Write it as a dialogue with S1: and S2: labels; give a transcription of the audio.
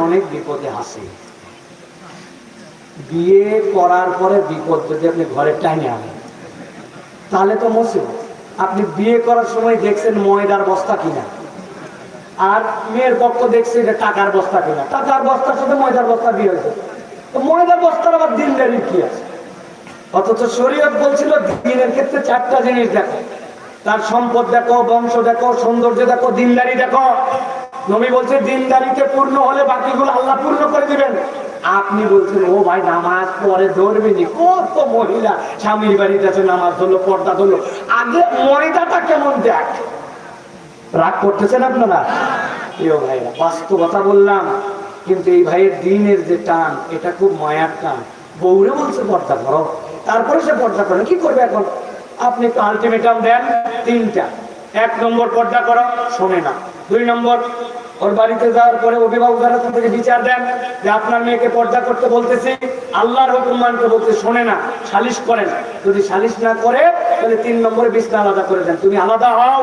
S1: অনেক বিপদে আসে। বিয়ে করার পরে বিপদ যদি আপনি ঘরে টাইনে আনেন তাহলে তো মুসিবত। আপনি বিয়ে করার সময় দেখছেন ময়দার বস্তা কিনা, আর মেয়ের পক্ষ দেখছে এটা টাকার বস্তা কিনা। টাকার বস্তার সাথে ময়দার বস্তা বিয়ে হয়েছে, তো ময়দার বস্তার আবার দিনদারির কি আছে? অথচ শরীয়ত বলছিল দিনের ক্ষেত্রে চারটা জিনিস দেখো, তার সম্পদ দেখো, বংশ দেখো, সৌন্দর্য দেখো, দিনদারি দেখো। নবী বলছে দিনদারিতে পূর্ণ হলে বাকিগুলো আল্লাহ পূর্ণ করে দিবেন। আপনি বলছেন ও ভাই নামাজ পরে ধরবেনি, কত মহিলা স্বামীর বাড়িতে আছে নামাজ ধরলো, পর্দা ধরলো, আগে ময়দাটা কেমন দেখ। রাগ করতেছেন আপনারা? প্রিয় ভাইরা, বাস্তবতা বললাম, কিন্তু এই ভাইয়ের দিনের যে টান, এটা খুব মায়ার টান। বউরে বলছে পর্দা করো, তারপরে সে পর্দা করে। কি করবে এখন? আপনি তো আলটিমেটাম দেন তিনটা। 1 নম্বর পর্দা করো, শোনে না। 2 নম্বর, ওর বাড়িতে যাওয়ার পরে অভিভাবকরা থেকে বিচার দেন যে আপনার মেয়েকে পর্দা করতে বলতেছি, আল্লাহর হুকুম মানতে বলতে শোনে না, সালিশ করেন। যদি সালিশ না করে তাহলে 3 নম্বরে বিছনা আলাদা করে দেন, তুমি আলাদা হও।